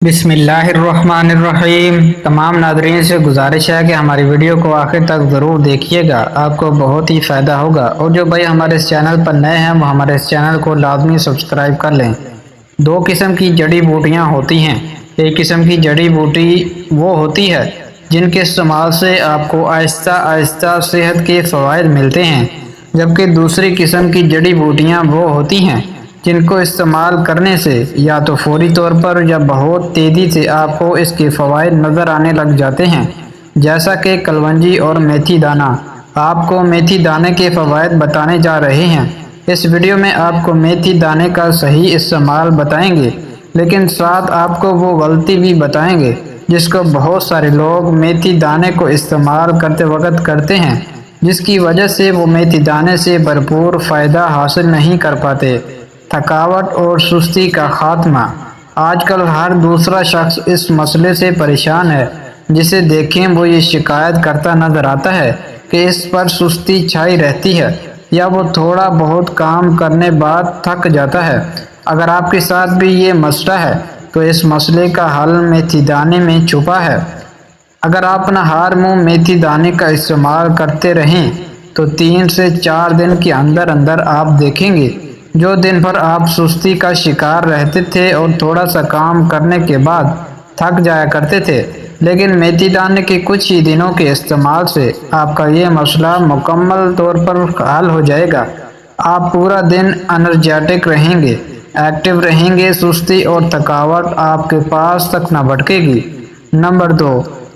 بسم اللہ الرحمن الرحیم۔ تمام ناظرین سے گزارش ہے کہ ہماری ویڈیو کو آخر تک ضرور دیکھیے گا، آپ کو بہت ہی فائدہ ہوگا۔ اور جو بھائی ہمارے اس چینل پر نئے ہیں وہ ہمارے اس چینل کو لازمی سبسکرائب کر لیں۔ دو قسم کی جڑی بوٹیاں ہوتی ہیں۔ ایک قسم کی جڑی بوٹی وہ ہوتی ہے جن کے استعمال سے آپ کو آہستہ آہستہ صحت کے فوائد ملتے ہیں، جبکہ دوسری قسم کی جڑی بوٹیاں وہ ہوتی ہیں جن کو استعمال کرنے سے یا تو فوری طور پر یا بہت تیزی سے آپ کو اس کے فوائد نظر آنے لگ جاتے ہیں، جیسا کہ کلونجی اور میتھی دانہ۔ آپ کو میتھی دانے کے فوائد بتانے جا رہے ہیں۔ اس ویڈیو میں آپ کو میتھی دانے کا صحیح استعمال بتائیں گے، لیکن ساتھ آپ کو وہ غلطی بھی بتائیں گے جس کو بہت سارے لوگ میتھی دانے کو استعمال کرتے وقت کرتے ہیں، جس کی وجہ سے وہ میتھی دانے سے بھرپور فائدہ حاصل نہیں کر پاتے۔ تھکاوٹ اور سستی کا خاتمہ۔ آج کل ہر دوسرا شخص اس مسئلے سے پریشان ہے۔ جسے دیکھیں وہ یہ شکایت کرتا نظر آتا ہے کہ اس پر سستی چھائی رہتی ہے یا وہ تھوڑا بہت کام کرنے بعد تھک جاتا ہے۔ اگر آپ کے ساتھ بھی یہ مسئلہ ہے تو اس مسئلے کا حل میتھی دانے میں چھپا ہے۔ اگر آپ نہار منہ میتھی دانے کا استعمال کرتے رہیں تو 3 سے 4 دن کے اندر اندر آپ دیکھیں گے جو دن بھر آپ سستی کا شکار رہتے تھے اور تھوڑا سا کام کرنے کے بعد تھک جایا کرتے تھے، لیکن میتھی دانے کے کچھ ہی دنوں کے استعمال سے آپ کا یہ مسئلہ مکمل طور پر حل ہو جائے گا۔ آپ پورا دن انرجیٹک رہیں گے، ایکٹیو رہیں گے، سستی اور تھکاوٹ آپ کے پاس تک نہ بھٹکے گی۔ نمبر 2،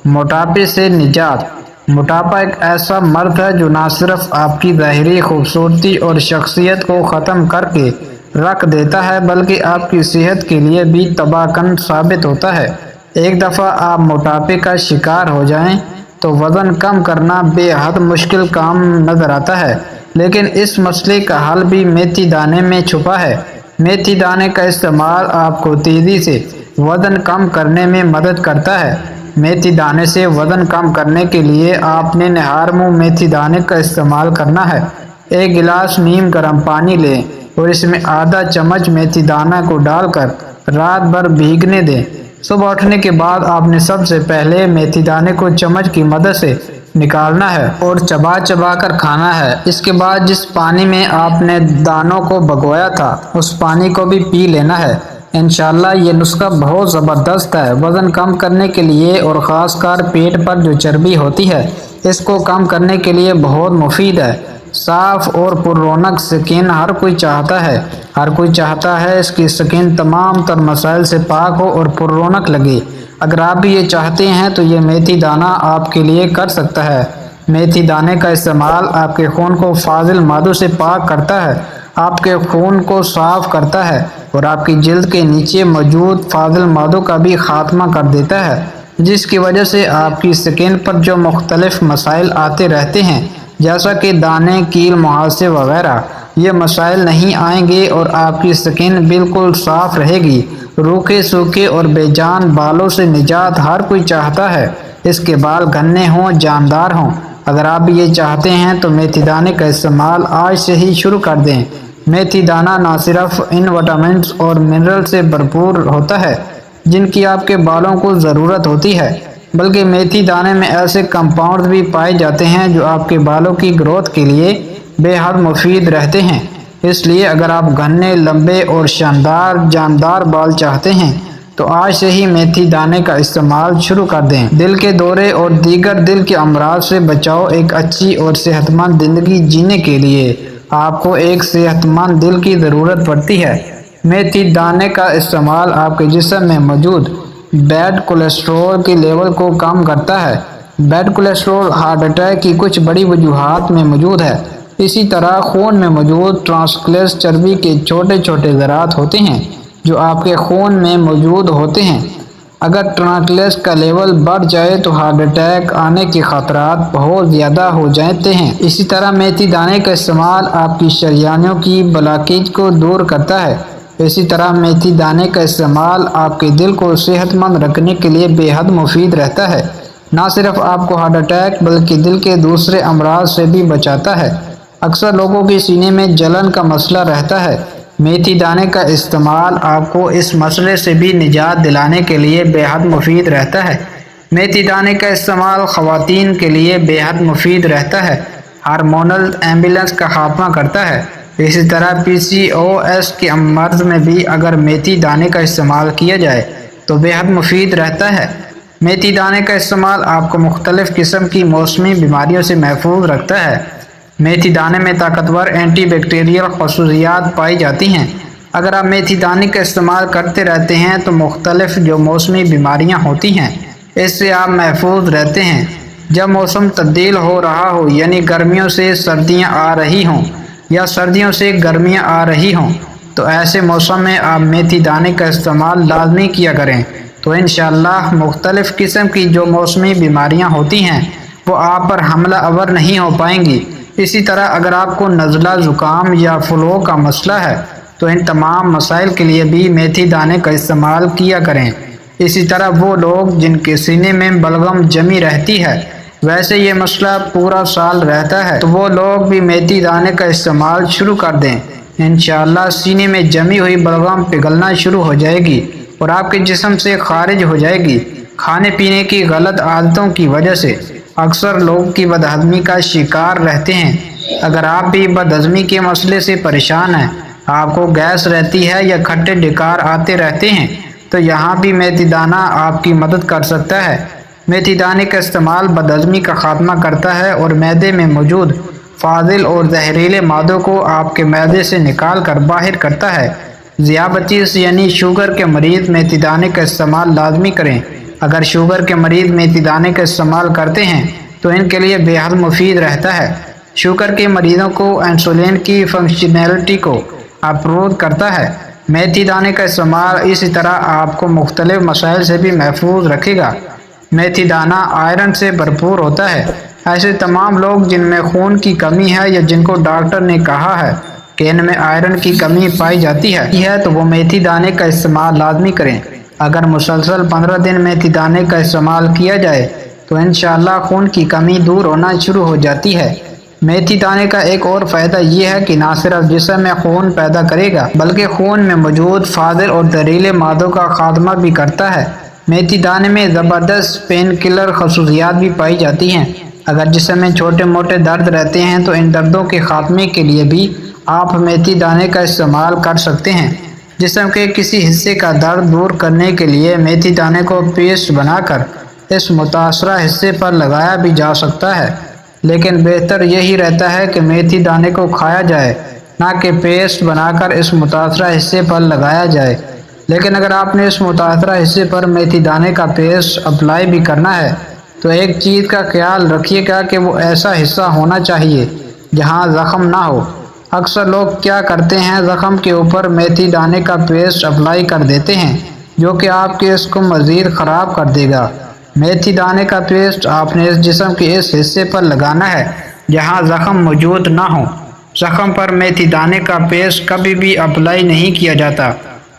موٹاپے سے نجات۔ موٹاپا ایک ایسا مرض ہے جو نہ صرف آپ کی ظاہری خوبصورتی اور شخصیت کو ختم کر کے رکھ دیتا ہے بلکہ آپ کی صحت کے لیے بھی تباہ کن ثابت ہوتا ہے۔ ایک دفعہ آپ موٹاپے کا شکار ہو جائیں تو وزن کم کرنا بے حد مشکل کام نظر آتا ہے، لیکن اس مسئلے کا حل بھی میتھی دانے میں چھپا ہے۔ میتھی دانے کا استعمال آپ کو تیزی سے وزن کم کرنے میں مدد کرتا ہے۔ میتھی دانے سے وزن کم کرنے کے لیے آپ نے نہار منہ میتھی دانے کا استعمال کرنا ہے۔ ایک گلاس نیم گرم پانی لیں اور اس میں آدھا چمچ میتھی دانہ کو ڈال کر رات بھر بھیگنے دیں۔ صبح اٹھنے کے بعد آپ نے سب سے پہلے میتھی دانے کو چمچ کی مدد سے نکالنا ہے اور چبا چبا کر کھانا ہے۔ اس کے بعد جس پانی میں آپ نے دانوں کو بھگویا تھا اس پانی کو بھی پی لینا ہے۔ انشاءاللہ یہ نسخہ بہت زبردست ہے وزن کم کرنے کے لیے، اور خاص کر پیٹ پر جو چربی ہوتی ہے اس کو کم کرنے کے لیے بہت مفید ہے۔ صاف اور پر رونق سکن ہر کوئی چاہتا ہے۔ ہر کوئی چاہتا ہے اس کی سکن تمام تر مسائل سے پاک ہو اور پر رونق لگے۔ اگر آپ بھی یہ چاہتے ہیں تو یہ میتھی دانہ آپ کے لیے کر سکتا ہے۔ میتھی دانے کا استعمال آپ کے خون کو فاضل مادوں سے پاک کرتا ہے، آپ کے خون کو صاف کرتا ہے اور آپ کی جلد کے نیچے موجود فاضل مادوں کا بھی خاتمہ کر دیتا ہے، جس کی وجہ سے آپ کی سکن پر جو مختلف مسائل آتے رہتے ہیں جیسا کہ دانے، کیل، مہاسے وغیرہ، یہ مسائل نہیں آئیں گے اور آپ کی سکن بالکل صاف رہے گی۔ روکھے سوکھے اور بے جان بالوں سے نجات ہر کوئی چاہتا ہے، اس کے بال گھنے ہوں، جاندار ہوں۔ اگر آپ بھی یہ چاہتے ہیں تو میتھی دانے کا استعمال آج سے ہی شروع کر دیں۔ میتھی دانہ نہ صرف ان وٹامنز اور منرل سے بھرپور ہوتا ہے جن کی آپ کے بالوں کو ضرورت ہوتی ہے، بلکہ میتھی دانے میں ایسے کمپاؤنڈز بھی پائے جاتے ہیں جو آپ کے بالوں کی گروتھ کے لیے بے حد مفید رہتے ہیں۔ اس لیے اگر آپ گھنے، لمبے اور شاندار جاندار بال چاہتے ہیں تو آج سے ہی میتھی دانے کا استعمال شروع کر دیں۔ دل کے دورے اور دیگر دل کے امراض سے بچاؤ۔ ایک اچھی اور صحت مند زندگی جینے کے لیے آپ کو ایک صحت مند دل کی ضرورت پڑتی ہے۔ میتھی دانے کا استعمال آپ کے جسم میں موجود بیڈ کولیسٹرول کے لیول کو کم کرتا ہے۔ بیڈ کولیسٹرول ہارٹ اٹیک کی کچھ بڑی وجوہات میں موجود ہے۔ اسی طرح خون میں موجود ٹرانسکلیس چربی کے چھوٹے چھوٹے ذرات ہوتے ہیں جو آپ کے خون میں موجود ہوتے ہیں۔ اگر ٹرانسکلیس کا لیول بڑھ جائے تو ہارٹ اٹیک آنے کے خطرات بہت زیادہ ہو جاتے ہیں۔ اسی طرح میتھی دانے کا استعمال آپ کی شریانوں کی بلاکیج کو دور کرتا ہے۔ اسی طرح میتھی دانے کا استعمال آپ کے دل کو صحت مند رکھنے کے لیے بے حد مفید رہتا ہے۔ نہ صرف آپ کو ہارٹ اٹیک بلکہ دل کے دوسرے امراض سے بھی بچاتا ہے۔ اکثر لوگوں کے سینے میں جلن کا مسئلہ رہتا ہے، میتھی دانے کا استعمال آپ کو اس مسئلے سے بھی نجات دلانے کے لیے بے حد مفید رہتا ہے۔ میتھی دانے کا استعمال خواتین کے لیے بے حد مفید رہتا ہے، ہارمونل امبیلنس کا خاتمہ کرتا ہے۔ اسی طرح PCOS کے مرض میں بھی اگر میتھی دانے کا استعمال کیا جائے تو بے حد مفید رہتا ہے۔ میتھی دانے کا استعمال آپ کو مختلف قسم کی موسمی بیماریوں سے محفوظ رکھتا ہے۔ میتھی دانے میں طاقتور اینٹی بیکٹیریل خصوصیات پائی جاتی ہیں۔ اگر آپ میتھی دانے کا استعمال کرتے رہتے ہیں تو مختلف جو موسمی بیماریاں ہوتی ہیں اس سے آپ محفوظ رہتے ہیں۔ جب موسم تبدیل ہو رہا ہو، یعنی گرمیوں سے سردیاں آ رہی ہوں یا سردیوں سے گرمیاں آ رہی ہوں، تو ایسے موسم میں آپ میتھی دانے کا استعمال لازمی کیا کریں، تو انشاءاللہ مختلف قسم کی جو موسمی بیماریاں ہوتی ہیں وہ آپ پر حملہ آور نہیں ہو پائیں گی۔ اسی طرح اگر آپ کو نزلہ، زکام یا فلو کا مسئلہ ہے تو ان تمام مسائل کے لیے بھی میتھی دانے کا استعمال کیا کریں۔ اسی طرح وہ لوگ جن کے سینے میں بلغم جمی رہتی ہے، ویسے یہ مسئلہ پورا سال رہتا ہے، تو وہ لوگ بھی میتھی دانے کا استعمال شروع کر دیں۔ انشاءاللہ سینے میں جمی ہوئی بلغم پگھلنا شروع ہو جائے گی اور آپ کے جسم سے خارج ہو جائے گی۔ کھانے پینے کی غلط عادتوں کی وجہ سے اکثر لوگ کی بدہضمی کا شکار رہتے ہیں۔ اگر آپ بھی بدہضمی کے مسئلے سے پریشان ہیں، آپ کو گیس رہتی ہے یا کھٹے ڈکار آتے رہتے ہیں، تو یہاں بھی میتھی دانہ آپ کی مدد کر سکتا ہے۔ میتھی دانے کا استعمال بدہضمی کا خاتمہ کرتا ہے اور معدے میں موجود فاضل اور زہریلے مادوں کو آپ کے معدے سے نکال کر باہر کرتا ہے۔ ذیابطیس یعنی شوگر کے مریض میتھی دانے کا استعمال لازمی کریں۔ اگر شوگر کے مریض میتھی دانے کا استعمال کرتے ہیں تو ان کے لیے بے حد مفید رہتا ہے۔ شوگر کے مریضوں کو انسولین کی فنکشنلٹی کو اپروو کرتا ہے۔ میتھی دانے کا استعمال اسی طرح آپ کو مختلف مسائل سے بھی محفوظ رکھے گا۔ میتھی دانہ آئرن سے بھرپور ہوتا ہے۔ ایسے تمام لوگ جن میں خون کی کمی ہے یا جن کو ڈاکٹر نے کہا ہے کہ ان میں آئرن کی کمی پائی جاتی ہے تو وہ میتھی دانے کا استعمال لازمی کریں۔ اگر مسلسل 15 دن میتھی دانے کا استعمال کیا جائے تو انشاءاللہ خون کی کمی دور ہونا شروع ہو جاتی ہے۔ میتھی دانے کا ایک اور فائدہ یہ ہے کہ نہ صرف جسم میں خون پیدا کرے گا بلکہ خون میں موجود فاضل اور زہریلے مادوں کا خاتمہ بھی کرتا ہے۔ میتھی دانے میں زبردست پین کلر خصوصیات بھی پائی جاتی ہیں۔ اگر جسم میں چھوٹے موٹے درد رہتے ہیں تو ان دردوں کے خاتمے کے لیے بھی آپ میتھی دانے کا استعمال کر سکتے ہیں۔ جسم کے کسی حصے کا درد دور کرنے کے لیے میتھی دانے کو پیسٹ بنا کر اس متاثرہ حصے پر لگایا بھی جا سکتا ہے، لیکن بہتر یہی رہتا ہے کہ میتھی دانے کو کھایا جائے، نہ کہ پیسٹ بنا کر اس متاثرہ حصے پر لگایا جائے۔ لیکن اگر آپ نے اس متاثرہ حصے پر میتھی دانے کا پیسٹ اپلائی بھی کرنا ہے تو ایک چیز کا خیال رکھیے گا کہ وہ ایسا حصہ ہونا چاہیے جہاں زخم نہ ہو۔ اکثر لوگ کیا کرتے ہیں، زخم کے اوپر میتھی دانے کا پیسٹ اپلائی کر دیتے ہیں جو کہ آپ کے اس کو مزید خراب کر دے گا۔ میتھی دانے کا پیسٹ آپ نے اس جسم کے اس حصے پر لگانا ہے جہاں زخم موجود نہ ہو۔ زخم پر میتھی دانے کا پیسٹ کبھی بھی اپلائی نہیں کیا جاتا۔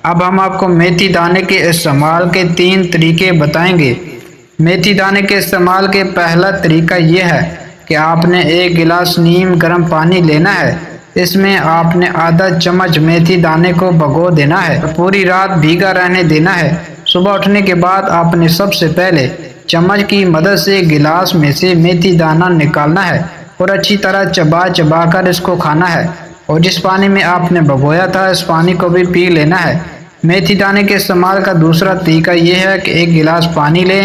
اب ہم آپ کو میتھی دانے کے استعمال کے 3 طریقے بتائیں گے۔ میتھی دانے کے استعمال کے پہلا طریقہ یہ ہے کہ آپ نے 1 گلاس نیم گرم پانی لینا ہے۔ اس میں آپ نے آدھا چمچ میتھی دانے کو بھگو دینا ہے اور پوری رات بھیگا رہنے دینا ہے۔ صبح اٹھنے کے بعد آپ نے سب سے پہلے چمچ کی مدد سے گلاس میں سے میتھی دانہ نکالنا ہے اور اچھی طرح چبا چبا کر اس کو کھانا ہے، اور جس پانی میں آپ نے بھگویا تھا اس پانی کو بھی پی لینا ہے۔ میتھی دانے کے استعمال کا دوسرا طریقہ یہ ہے کہ 1 گلاس پانی لیں،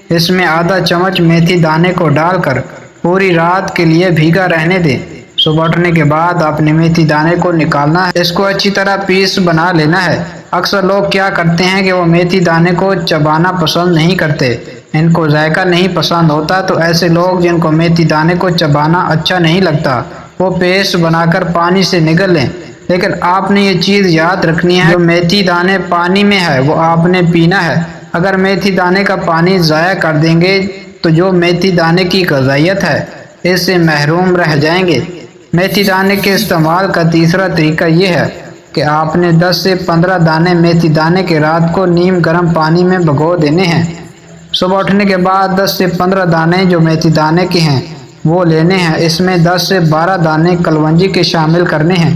اس میں آدھا چمچ میتھی دانے کو ڈال کر پوری رات کے لیے بھیگا رہنے دیں۔ صبح اٹھنے کے بعد آپ نے میتھی دانے کو نکالنا ہے، اس کو اچھی طرح پیس بنا لینا ہے۔ اکثر لوگ کیا کرتے ہیں کہ وہ میتھی دانے کو چبانا پسند نہیں کرتے، ان کو ذائقہ نہیں پسند ہوتا، تو ایسے لوگ جن کو میتھی دانے کو چبانا اچھا نہیں لگتا وہ پیسٹ بنا کر پانی سے نگل لیں۔ لیکن آپ نے یہ چیز یاد رکھنی ہے، جو میتھی دانے پانی میں ہے وہ آپ نے پینا ہے۔ اگر میتھی دانے کا پانی ضائع کر دیں گے تو جو میتھی دانے کی غذائیت ہے اس سے محروم رہ جائیں گے۔ میتھی دانے کے استعمال کا تیسرا طریقہ یہ ہے کہ آپ نے 10 سے 15 دانے میتھی دانے کے رات کو نیم گرم پانی میں بھگو دینے ہیں۔ صبح اٹھنے کے بعد 10 سے 15 دانے جو میتھی دانے کے ہیں وہ لینے ہیں، اس میں 10 سے 12 دانے کلونجی کے شامل کرنے ہیں۔